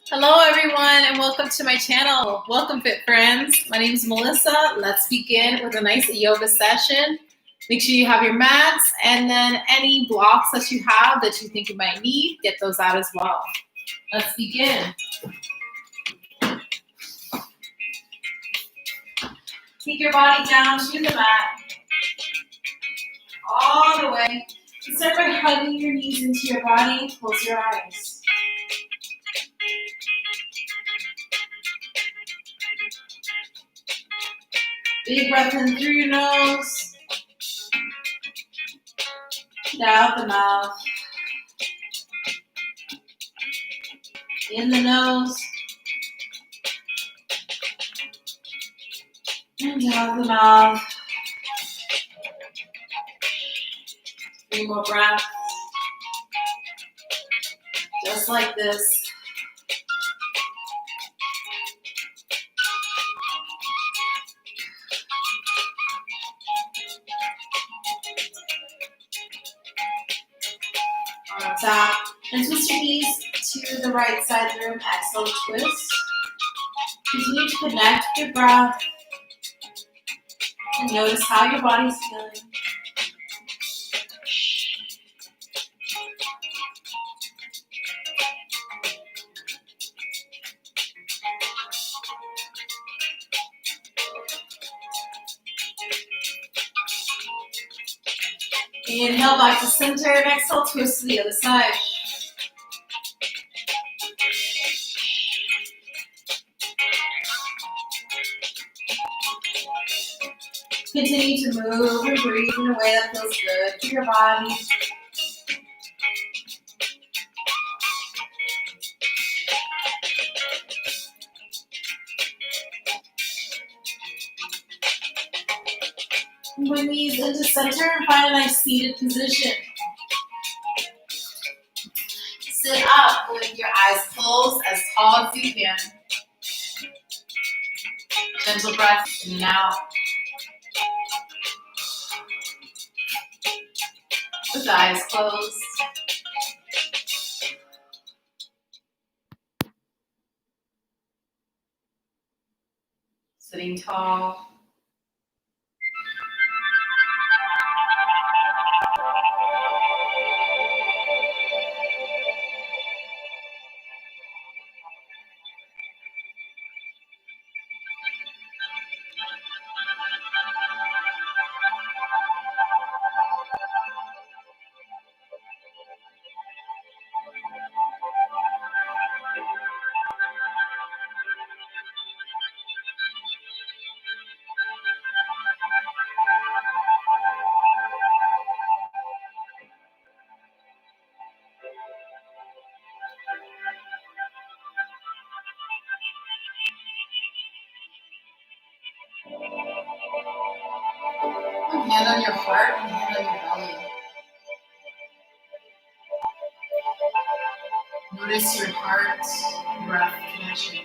Hello everyone and welcome to my channel. Welcome Fit Friends. My name is Melissa. Let's begin with a nice yoga session. Make sure you have your mats and then any blocks that you have that you think you might need, get those out as well. Let's begin. Take your body down to the mat. All the way. Start by hugging your knees into your body. Close your eyes. Big breath in through your nose. Out the mouth. In the nose. And out the mouth. 3 more breaths. Just like this. On top. And twist your knees to the right side of the room. Exhale, twist. Continue to connect your breath. And notice how your body's feeling. Inhale back to center and exhale, twist to the other side. Continue to move and breathe in a way that feels good to your body. Bring these into center and find a nice seated position. Sit up with your eyes closed as tall as you can. Gentle breath in and out. With the eyes closed. Sitting tall. Hand on your heart and hand on your belly. Notice your heart-breath connection.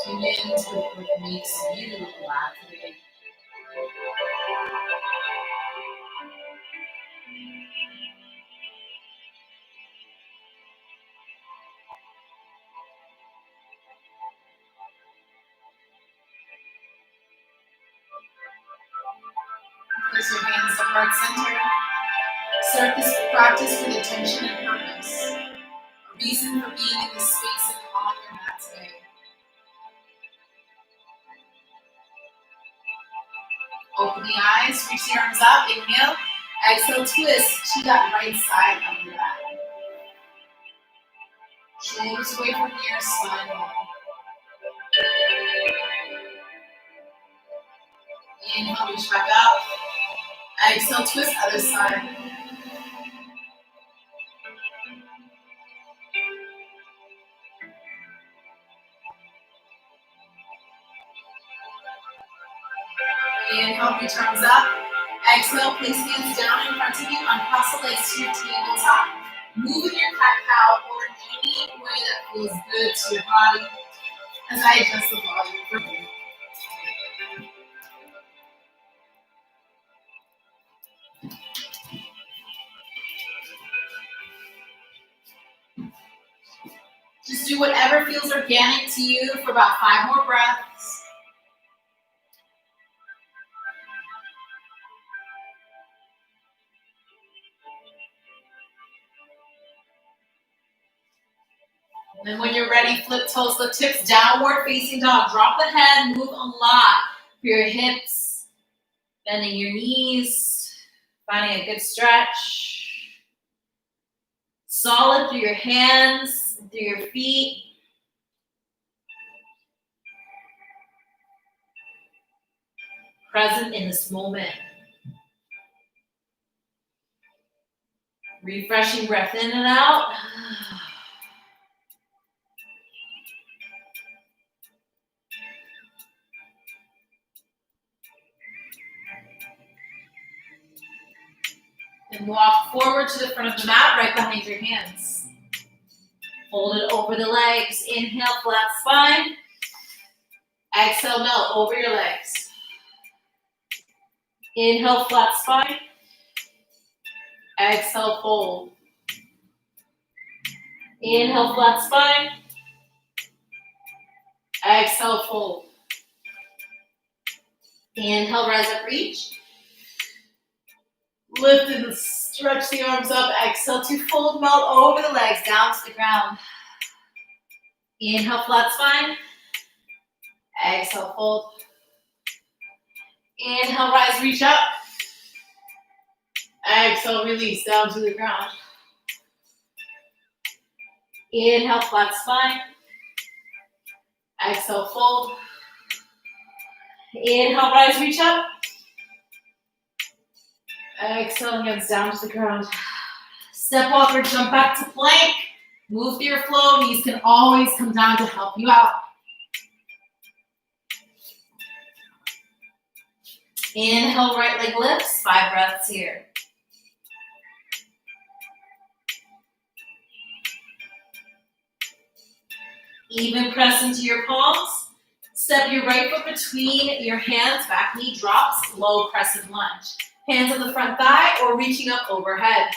Tune in to what makes you laugh today. Place your hands to heart center. Start this practice with intention and purpose. A reason for being in this space and on your mat today. Open the eyes, reach the arms up, inhale. Exhale, twist to that right side of your back. Shoulders away from your spine. Inhale, reach back up. Exhale, twist other side. Inhale, reach arms up. Exhale, place hands down in front of you. Uncross the legs to your tabletop. Move in your cat-cow or in any way that feels good to your body as I adjust the volume for you. do whatever feels organic to you for about 5 more breaths. And then when you're ready, flip toes, lift hips, downward facing dog. Drop the head, move a lot for your hips, bending your knees, finding a good stretch. Solid through your hands, through your feet. Present in this moment. Refreshing breath in and out. And walk forward to the front of the mat, right behind your hands. Fold it over the legs. Inhale, flat spine. Exhale, melt over your legs. Inhale, flat spine. Exhale, fold. Inhale, flat spine. Exhale, fold. Inhale, rise up, reach. Lift and stretch the arms up. Exhale to fold, melt over the legs, down to the ground. Inhale, flat spine. Exhale, fold. Inhale, rise, reach up. Exhale, release, down to the ground. Inhale, flat spine. Exhale, fold. Inhale, rise, reach up. Exhale, hands down to the ground. Step walk or jump back to plank. Move through your flow. Knees can always come down to help you out. Inhale, right leg lifts. 5 breaths here. Even press into your palms. Step your right foot between your hands. Back knee drops. Low crescent lunge. Hands on the front thigh or reaching up overhead.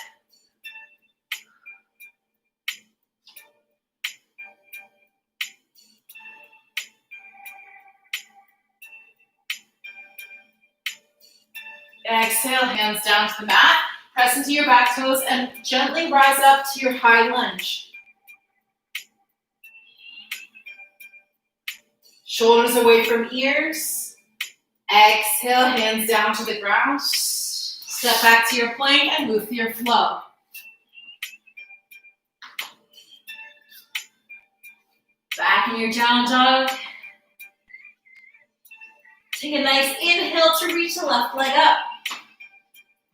Exhale, hands down to the mat. Press into your back toes and gently rise up to your high lunge. Shoulders away from ears. Exhale, hands down to the ground. Step back to your plank and move through your flow. Back in your down dog. Take a nice inhale to reach the left leg up.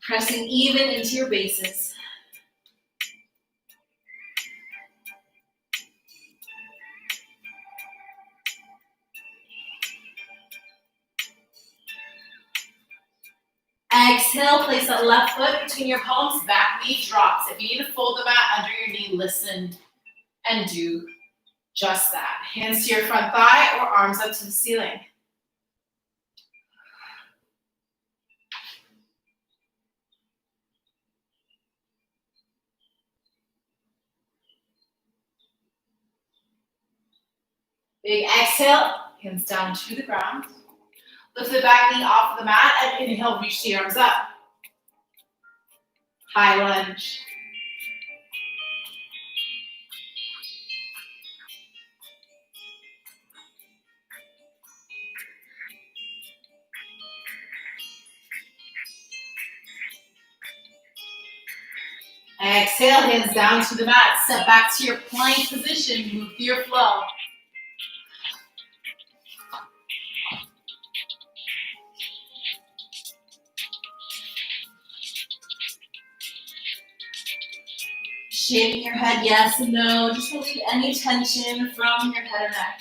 Pressing even into your bases. Exhale, place that left foot between your palms, back knee drops. If you need to fold the mat under your knee, listen and do just that. Hands to your front thigh or arms up to the ceiling. Big exhale, hands down to the ground. Lift the back knee off of the mat and inhale, reach the arms up. High lunge. Exhale, hands down to the mat. Step back to your plank position. Move through your flow. Shaking your head yes and no. Just relieve any tension from your head and neck.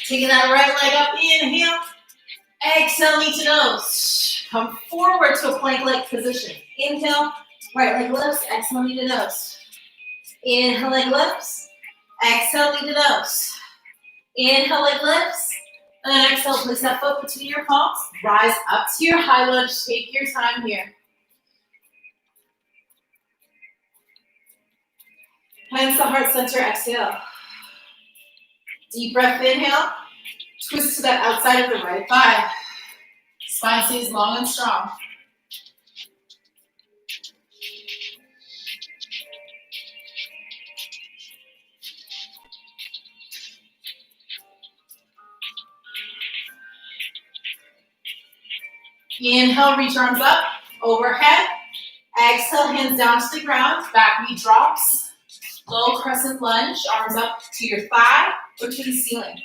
Taking that right leg up, inhale. Exhale, knee to nose. Come forward to a plank-like position. Inhale, right leg lifts. Exhale, knee to nose. Inhale, leg lifts. Exhale, knee to nose. Inhale, leg lifts. And then exhale, place that foot between your palms. Rise up to your high lunge. Take your time here. Hands to heart center, exhale. Deep breath, inhale. Twist to that outside of the right thigh. Spine stays long and strong. Inhale, reach arms up, overhead. Exhale, hands down to the ground, back knee drops. Low crescent lunge, arms up to your thigh or to the ceiling.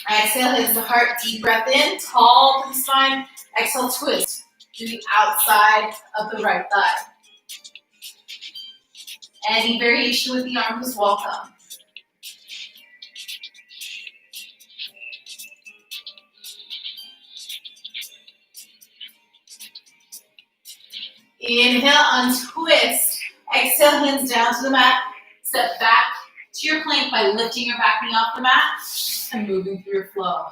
Exhale, hands to heart, deep breath in, tall to the spine. Exhale, twist to the outside of the right thigh. Any variation with the arms is welcome. Inhale, untwist. Exhale, hands down to the mat. Step back to your plank by lifting your back knee off the mat and moving through your flow.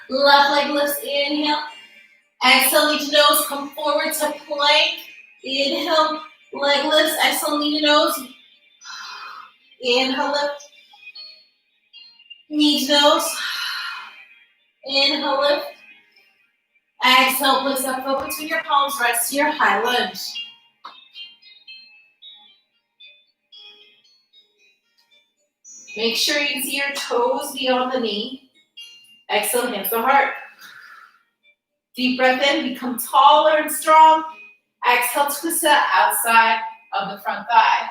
Left leg lifts, inhale. Exhale, knee to nose, come forward to plank. Inhale, leg lifts. Exhale, knee to nose. Inhale, lift. Knee to nose. Inhale, lift. Exhale, place that foot between your palms, rest to your high lunge. Make sure you can see your toes beyond the knee. Exhale, hands to heart. Deep breath in, become taller and strong. Exhale, twist to the outside of the front thigh.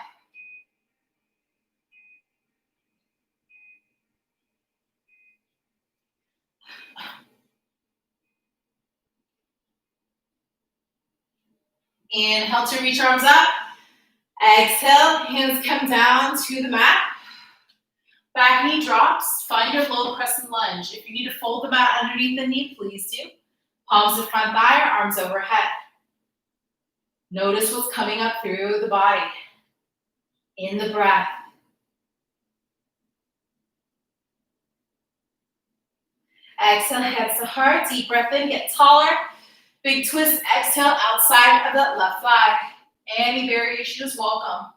Inhale to reach arms up. Exhale, hands come down to the mat. Back knee drops, find your low crescent lunge. If you need to fold the mat underneath the knee, please do. Palms to front thigh or arms overhead. Notice what's coming up through the body. In the breath. Exhale, hands to heart, deep breath in, get taller. Big twist, exhale, outside of that left thigh. Any variation is welcome.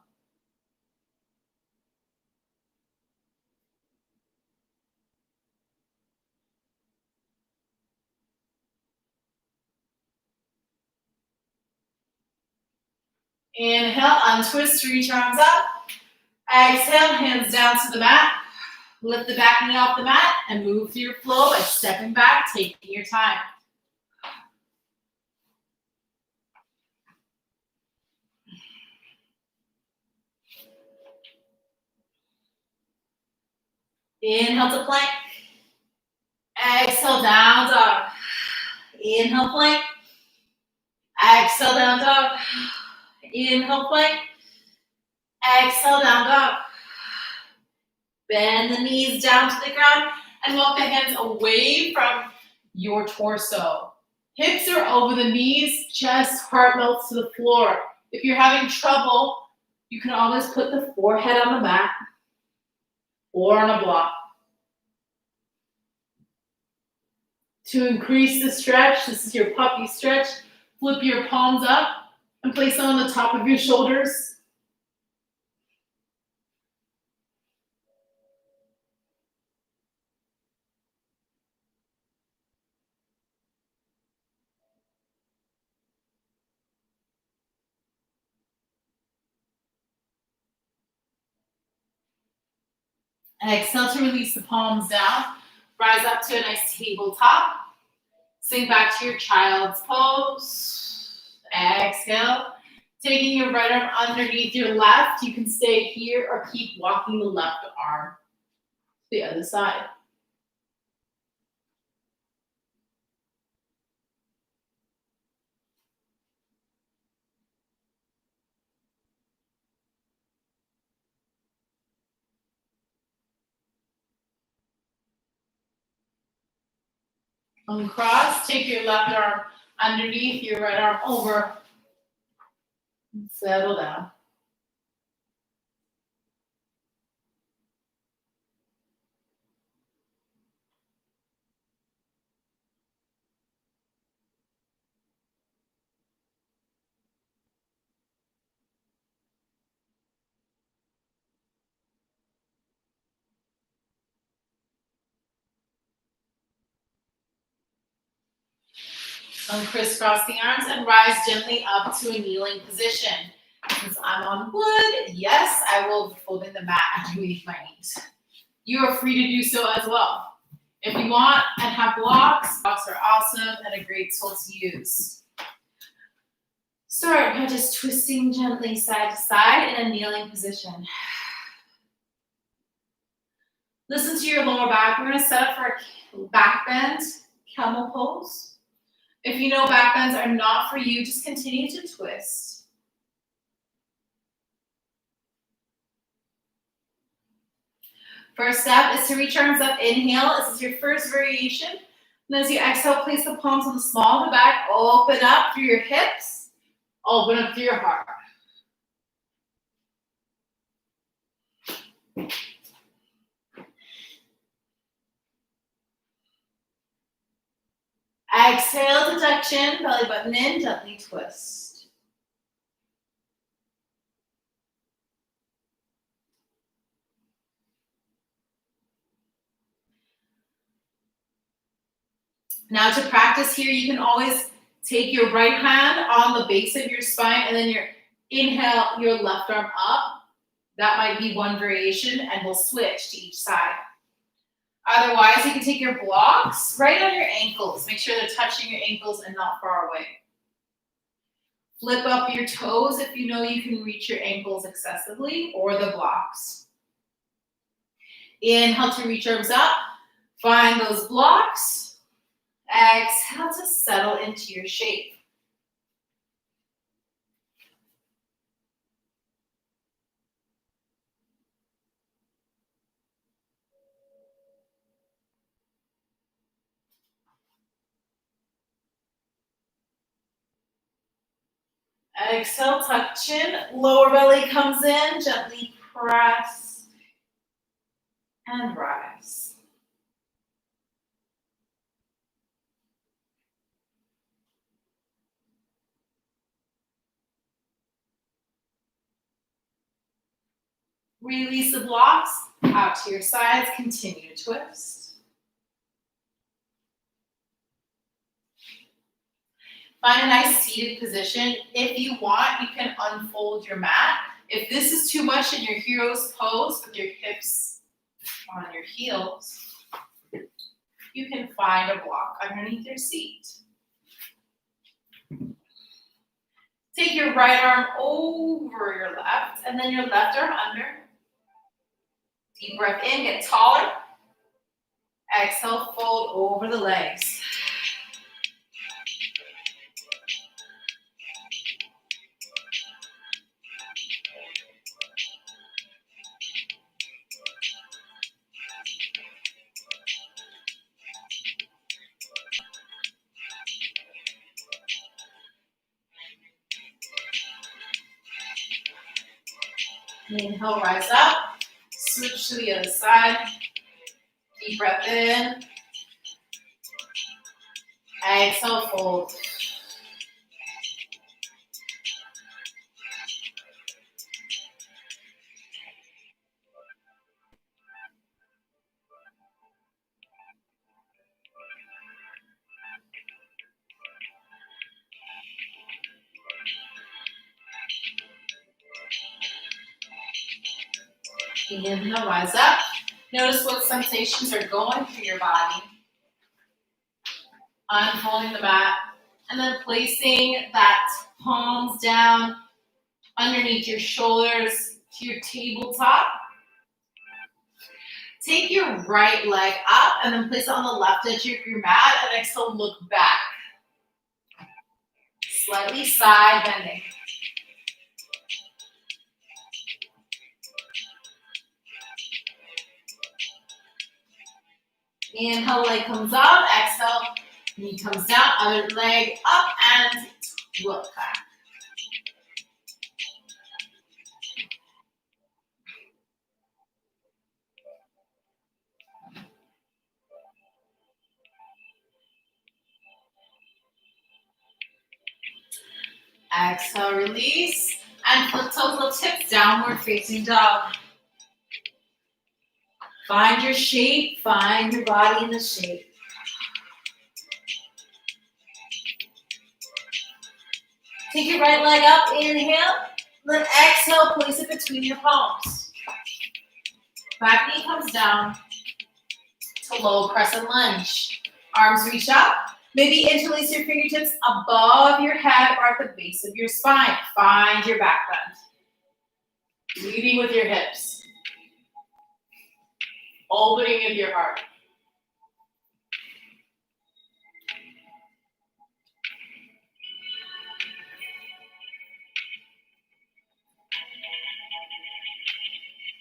Inhale, untwist, reach arms up. Exhale, hands down to the mat. Lift the back knee off the mat and move through your flow by stepping back, taking your time. Inhale to plank. Exhale, down dog. Inhale, plank. Exhale, down dog. Inhale, plank. Exhale, down dog. Bend the knees down to the ground and walk the hands away from your torso. Hips are over the knees, chest, heart melts to the floor. If you're having trouble, you can always put the forehead on the mat or on a block. To increase the stretch, this is your puppy stretch. Flip your palms up and place them on the top of your shoulders. Exhale to release the palms down. Rise up to a nice tabletop. Sink back to your child's pose. Exhale. Taking your right arm underneath your left. You can stay here or keep walking the left arm to the other side. Uncross, take your left arm underneath your right arm over. And settle down. Crisscross the arms and rise gently up to a kneeling position. Since I'm on wood, yes, I will fold in the mat underneath my knees. You are free to do so as well. If you want and have blocks are awesome and a great tool to use. Start by just twisting gently side to side in a kneeling position. Listen to your lower back. We're going to set up for a back bend, camel pose. If you know back bends are not for you, just continue to twist. First step is to reach arms up. Inhale. This is your first variation. And as you exhale, place the palms on the small of the back. Open up through your hips. Open up through your heart. Exhale to tuck chin, belly button in, gently twist. Now to practice here, you can always take your right hand on the base of your spine and then inhale your left arm up. That might be one variation and we'll switch to each side. Otherwise, you can take your blocks right on your ankles. Make sure they're touching your ankles and not far away. Flip up your toes if you know you can reach your ankles excessively or the blocks. Inhale to reach arms up. Find those blocks. Exhale to settle into your shape. Exhale, tuck chin, lower belly comes in, gently press and rise. Release the blocks out to your sides, continue to twist. Find a nice seated position. If you want, you can unfold your mat. If this is too much in your hero's pose with your hips on your heels, you can find a block underneath your seat. Take your right arm over your left and then your left arm under. Deep breath in, get taller. Exhale, fold over the legs. Inhale, rise up. Switch to the other side. Deep breath in. Exhale, fold. Inhale, rise up. Notice what sensations are going through your body. Unfolding the mat and then placing that palms down underneath your shoulders to your tabletop. Take your right leg up and then place it on the left edge of your mat and exhale, look back. Slightly side bending. Inhale, leg comes up, exhale, knee comes down, other leg up and look back. Exhale, release, and flip toes, little tips, downward facing dog. Find your shape, find your body in the shape. Take your right leg up, inhale. Then exhale, place it between your palms. Back knee comes down to low crescent lunge. Arms reach up. Maybe interlace your fingertips above your head or at the base of your spine. Find your back bend. Leading with your hips. Opening with your heart.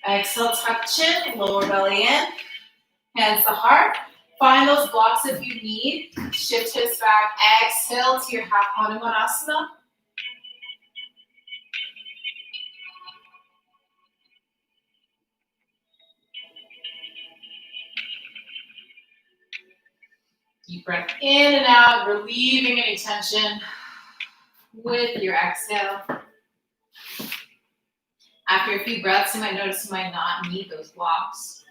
Exhale, tuck chin, lower belly in. Hands to heart. Find those blocks if you need. Shift hips back. Exhale to your half Hanumanasana. Deep breath in and out, relieving any tension with your exhale. After a few breaths, you might notice you might not need those blocks.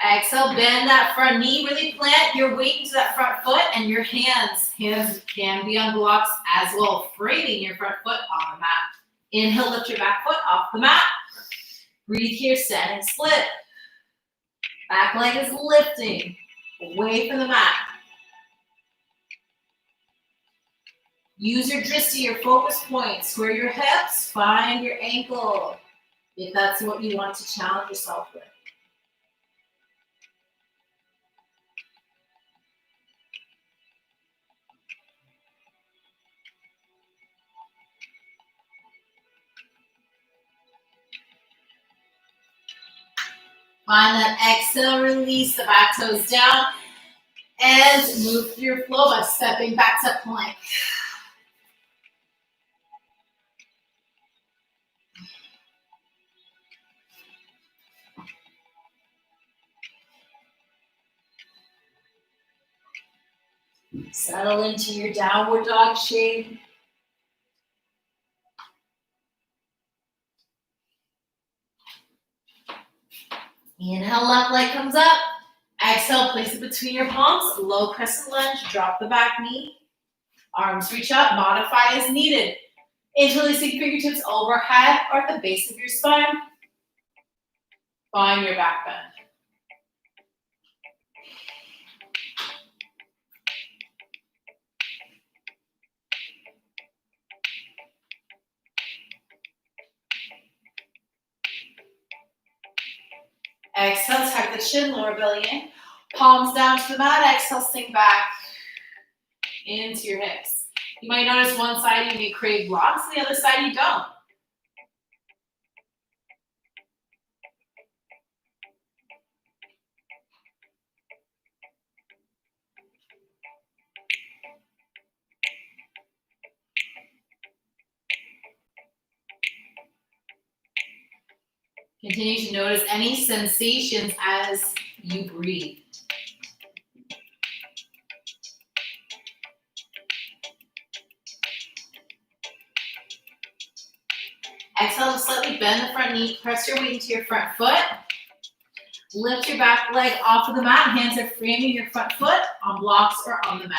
Exhale, bend that front knee, really plant your weight into that front foot and your hands. Hands can be on blocks as well, framing your front foot on the mat. Inhale, lift your back foot off the mat. Breathe here, standing split. Back leg is lifting away from the mat. Use your drishti, your focus point. Square your hips, find your ankle, if that's what you want to challenge yourself with. Find that exhale, release the back toes down, and move through your flow by stepping back to plank. Settle into your downward dog shape. Inhale, left leg comes up. Exhale, place it between your palms. Low crescent lunge, drop the back knee. Arms reach up, modify as needed. Interlacing fingertips overhead or at the base of your spine. Find your back bend. Exhale, tuck the chin, lower belly in. Palms down to the mat. Exhale, sink back into your hips. You might notice one side you may crave blocks, the other side you don't. Continue to notice any sensations as you breathe. Exhale to slightly bend the front knee. Press your weight into your front foot. Lift your back leg off of the mat. Hands are framing your front foot on blocks or on the mat.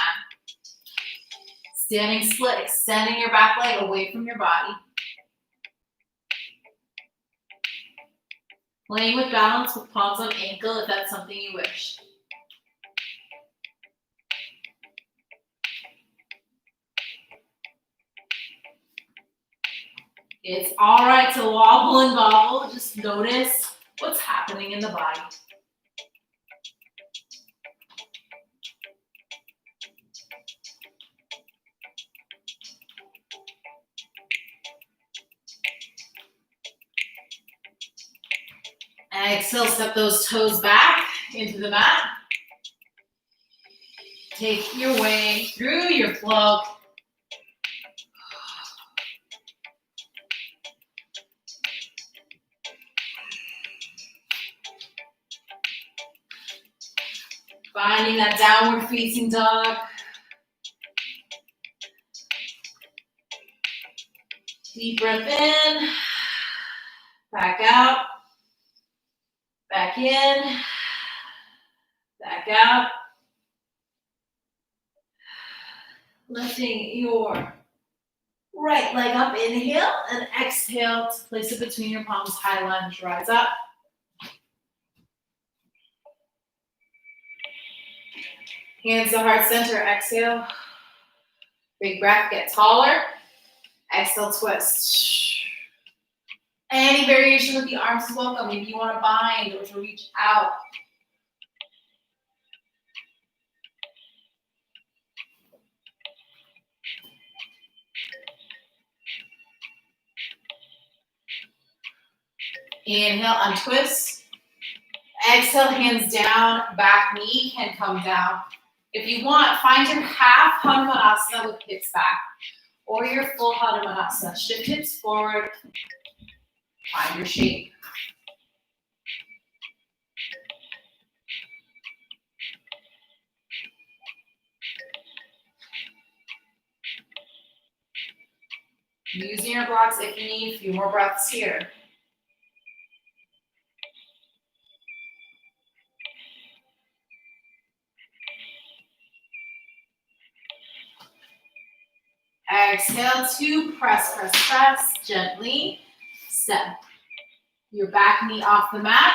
Standing split, extending your back leg away from your body. Playing with balance with palms on ankle if that's something you wish. It's all right to wobble and gobble. Just notice what's happening in the body. Exhale, step those toes back into the mat. Take your way through your flow. Finding that downward facing dog. Deep breath in, back out, back in, Back out. Lifting your right leg up, inhale, and exhale to place it between your palms, high lunge, rise up. Hands to heart center, exhale. Big breath, get taller. Exhale, twist. Any variation with the arms is welcome. Maybe you want to bind or to reach out. Inhale, untwist. Exhale, hands down, back knee can come down. If you want, find your half Hanumanasana with hips back, or your full Hanumanasana. Shift hips forward, find your shape. Using your blocks if you need, a few more breaths here. Exhale to press, press, press, gently step your back knee off the mat.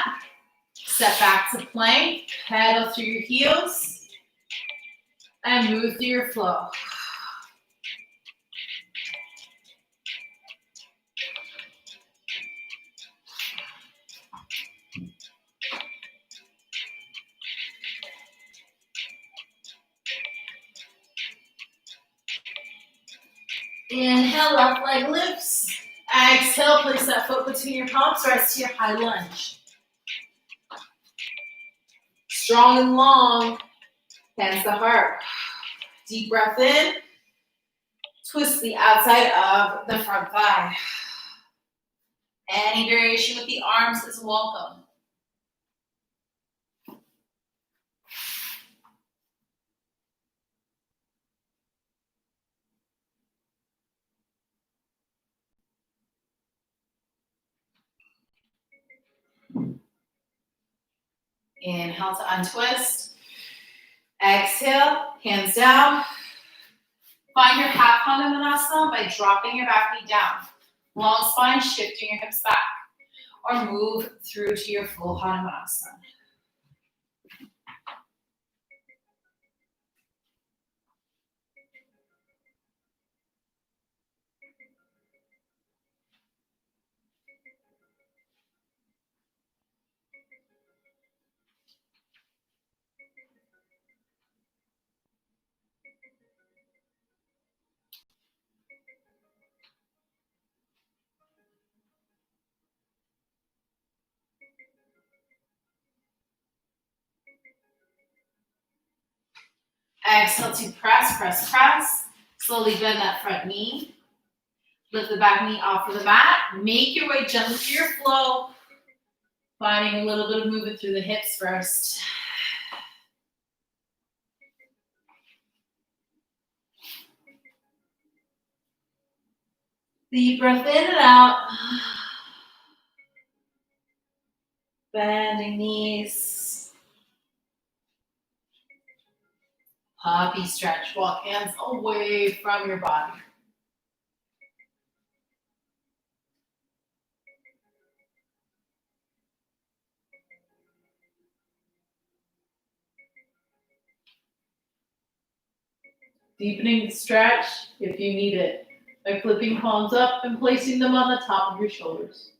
Step back to plank, pedal through your heels, and move through your flow. Inhale, left leg lifts. Exhale, place that foot between your palms, rest to your high lunge. Strong and long, hands to heart. Deep breath in. Twist the outside of the front thigh. Any variation with the arms is welcome. Inhale to untwist. Exhale, hands down. Find your half Hanumanasana by dropping your back knee down. Long spine, shifting your hips back. Or move through to your full Hanumanasana. Exhale to press, press, press. Slowly bend that front knee. Lift the back knee off of the mat. Make your way gently through your flow. Finding a little bit of movement through the hips first. Deep breath in and out. Bending knees. Puppy stretch. Walk hands away from your body. Deepening the stretch if you need it by flipping palms up and placing them on the top of your shoulders.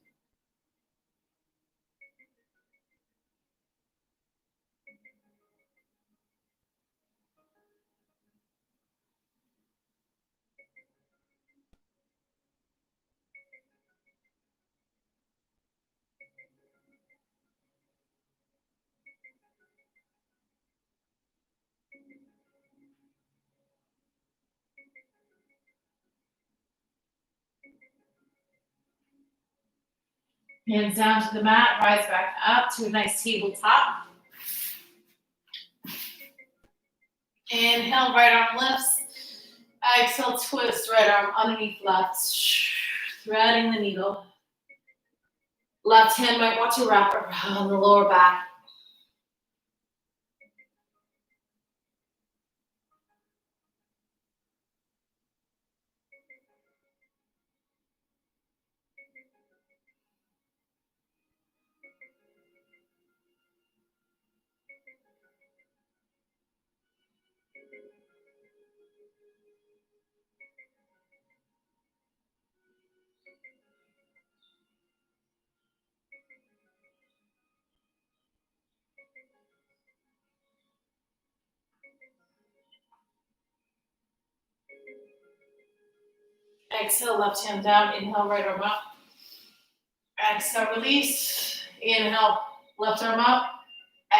Hands down to the mat, rise back up to a nice tabletop. Inhale, right arm lifts. Exhale, twist, right arm underneath left. Threading the needle. Left hand might want to wrap around the lower back. Exhale, left hand down. Inhale, right arm up. Exhale, release. Inhale, left arm up.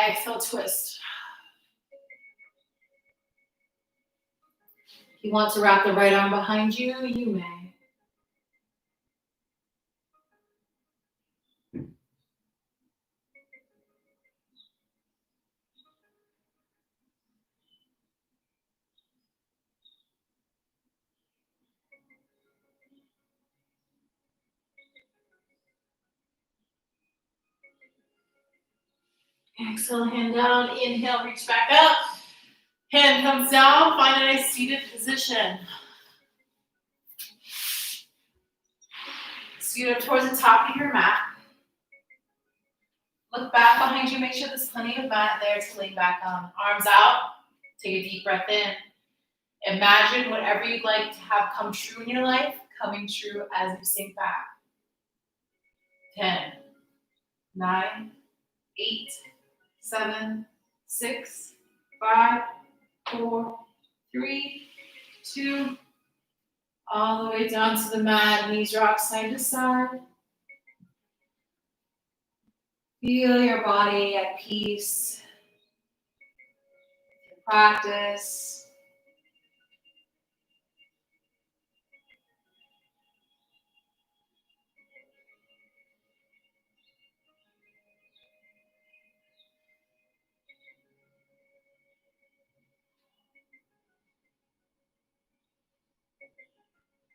Exhale, twist. If you want to wrap the right arm behind you, you may. Exhale, hand down. Inhale, reach back up. Hand comes down. Find a nice seated position. Scoot up towards the top of your mat. Look back behind you. Make sure there's plenty of mat there to lean back on. Arms out. Take a deep breath in. Imagine whatever you'd like to have come true in your life coming true as you sink back. 10, 9, 8, 7, 6, 5, 4, 3, 2, all the way down to the mat. Knees rock side to side. Feel your body at peace. Practice.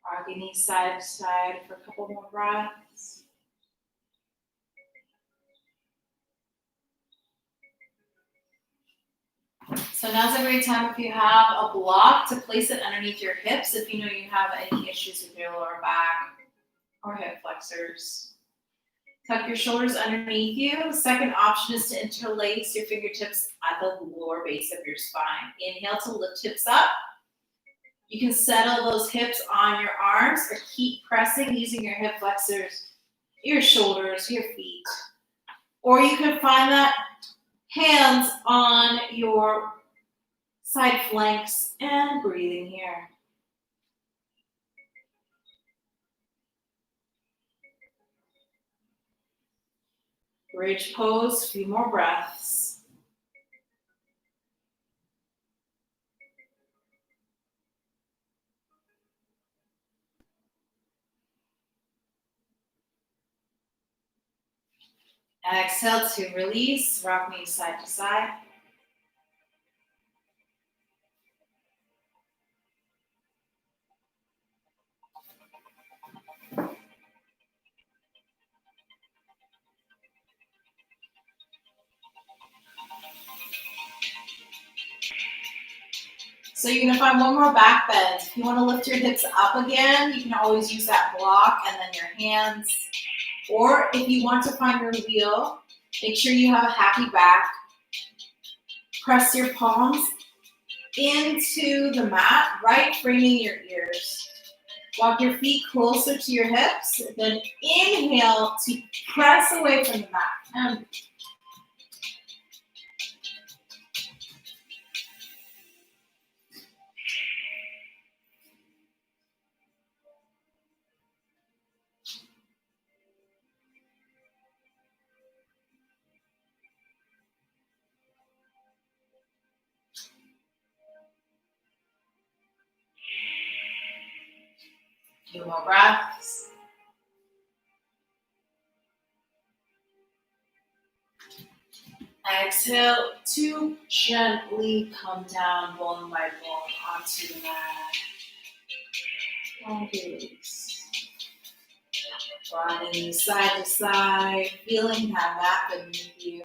Rocking knees side to side for a couple more breaths. So now's a great time if you have a block to place it underneath your hips if you know you have any issues with your lower back or hip flexors. Tuck your shoulders underneath you. The second option is to interlace your fingertips at the lower base of your spine. Inhale to lift hips up. You can settle those hips on your arms or keep pressing using your hip flexors, your shoulders, your feet. Or you can find that hands on your side flanks and breathing here. Bridge pose, a few more breaths. Exhale to release, rock knees side to side. So you're gonna find one more back bend. If you wanna lift your hips up again, you can always use that block and then your hands. Or if you want to find your wheel, make sure you have a happy back. Press your palms into the mat, right framing your ears. Walk your feet closer to your hips, then inhale to press away from the mat. Few more breaths. Exhale to gently come down bone by bone onto the mat. And release. Running side to side, feeling that mat beneath you.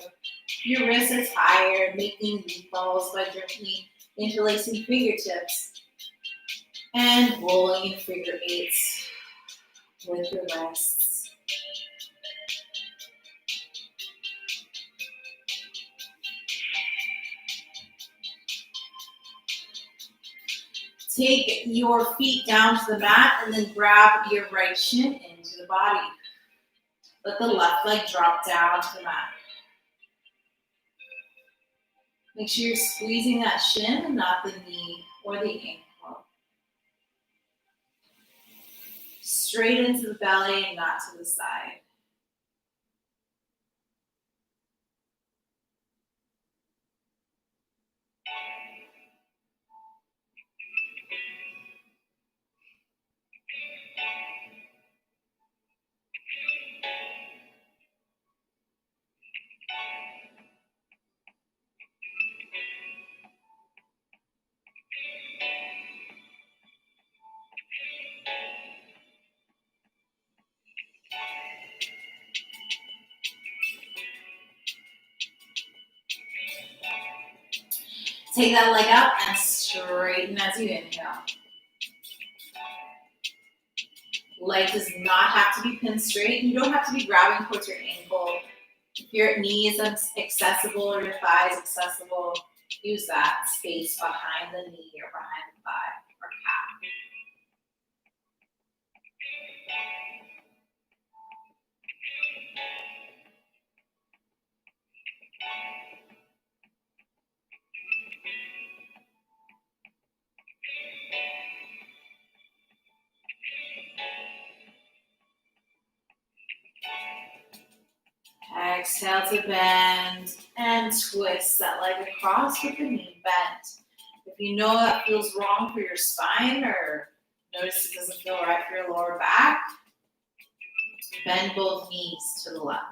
Your wrists are tired, making deep balls by gently interlacing fingertips and rolling in figure eights with your wrists. Take your feet down to the mat and then grab your right shin into the body. Let the left leg drop down to the mat. Make sure you're squeezing that shin and not the knee or the ankle. Straight into the belly and not to the side. Take that leg up and straighten as you inhale. Leg does not have to be pinned straight. You don't have to be grabbing towards your ankle. If your knee is accessible or your thigh is accessible, use that space behind the knee or behind the thigh or calf. Exhale to bend and twist that leg across with the knee bent. If you know that feels wrong for your spine or notice it doesn't feel right for your lower back, bend both knees to the left.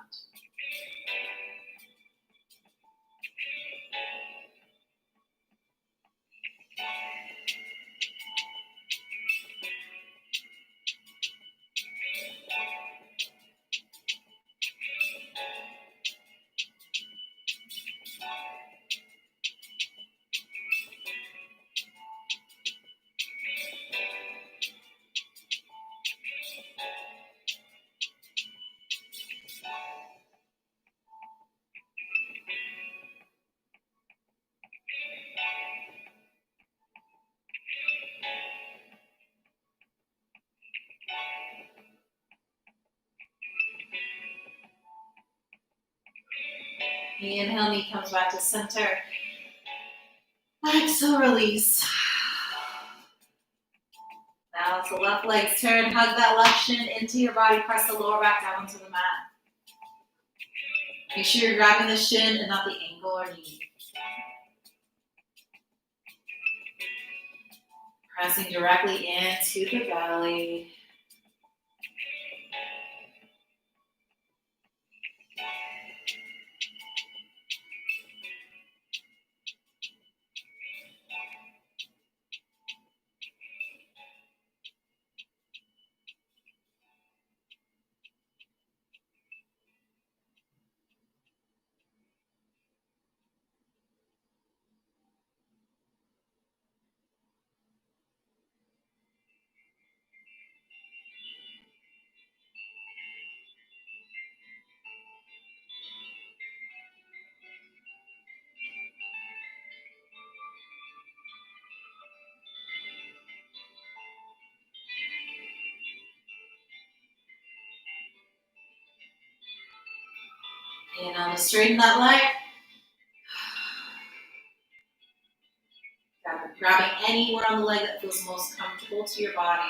Inhale, knee comes back to center. Exhale, release. Now let the left leg turn, hug that left shin into your body, press the lower back down onto the mat. Make sure you're grabbing the shin and not the ankle or knee. Pressing directly into the belly. And now to straighten that leg. Grabbing anywhere on the leg that feels most comfortable to your body.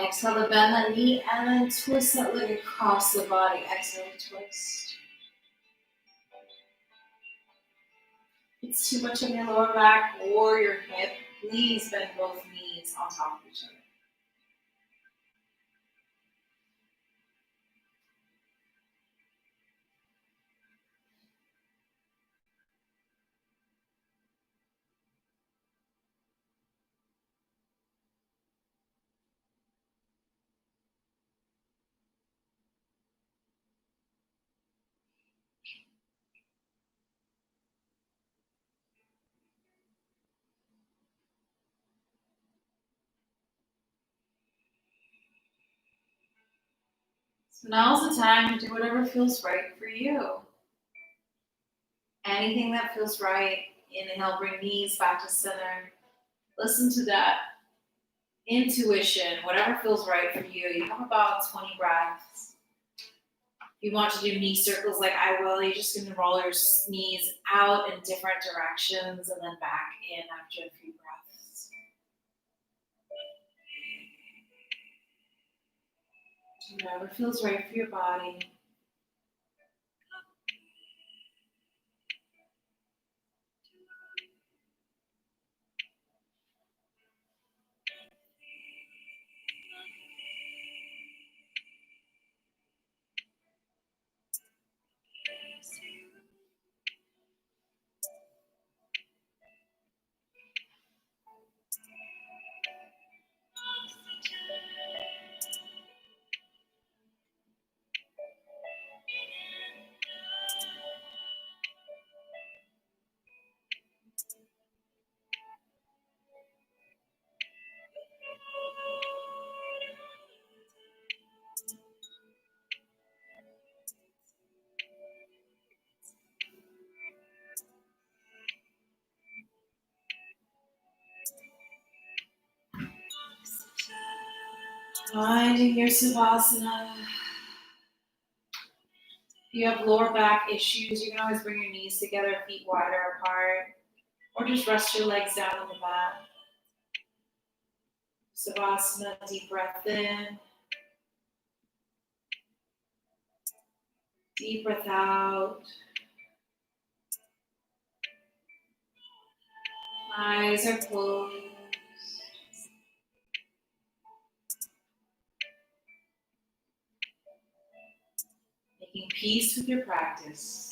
Exhale to bend that knee and then twist that leg across the body. Exhale to twist. It's too much on your lower back or your hip, please bend both knees on top of each other. So now's the time to do whatever feels right for you. Anything that feels right. Inhale, bring knees back to center. Listen to that intuition, whatever feels right for you. You have about 20 breaths. If you want to do knee circles like I will, you're just going to roll your knees out in different directions and then back in after a few breaths. Whatever feels right for your body. Finding your Savasana. If you have lower back issues, you can always bring your knees together, feet wider apart, or just rest your legs down on the mat. Savasana, deep breath in. Deep breath out. Eyes are closed. Making peace with your practice.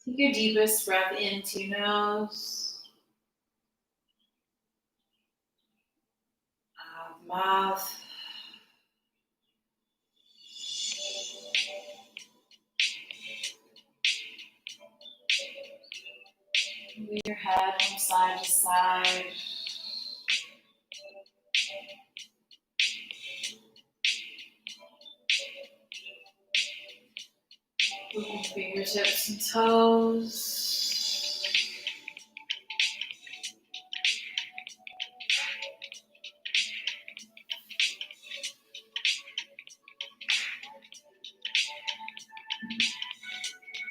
Take your deepest breath into your nose, out of the mouth. Move your head from side to side. Moving fingertips and toes.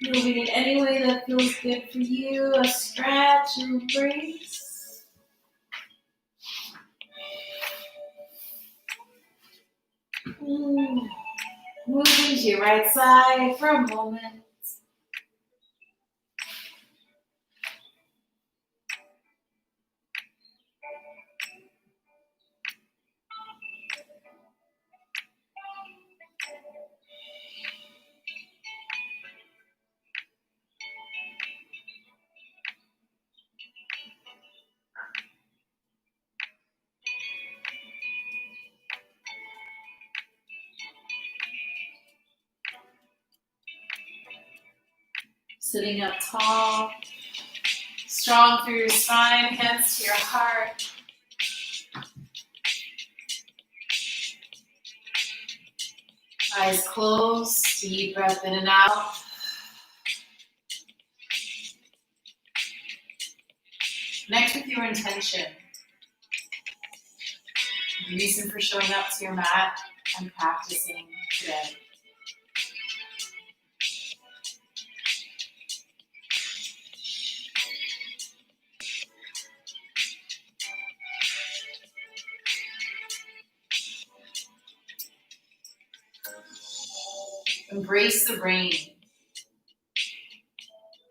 Moving in any way that feels good for you, a stretch, an embrace. Moving to your right side for a moment. Sitting up tall, strong through your spine, hands to your heart. Eyes closed, deep breath in and out. Connect with your intention. The reason for showing up to your mat and practicing today. Embrace the rain.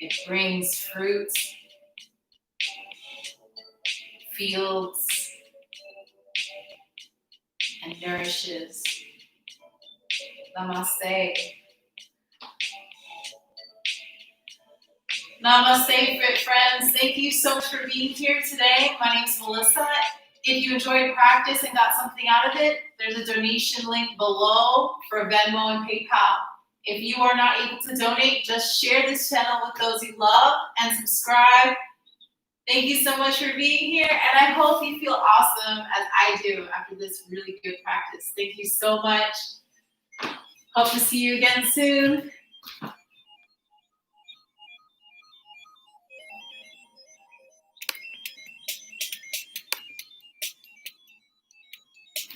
It brings fruits, fields, and nourishes. Namaste. Namaste, fit friends. Thank you so much for being here today. My name is Melissa. If you enjoyed practice and got something out of it, there's a donation link below for Venmo and PayPal. If you are not able to donate, just share this channel with those you love and subscribe. Thank you so much for being here, and I hope you feel awesome as I do after this really good practice. Thank you so much. Hope to see you again soon.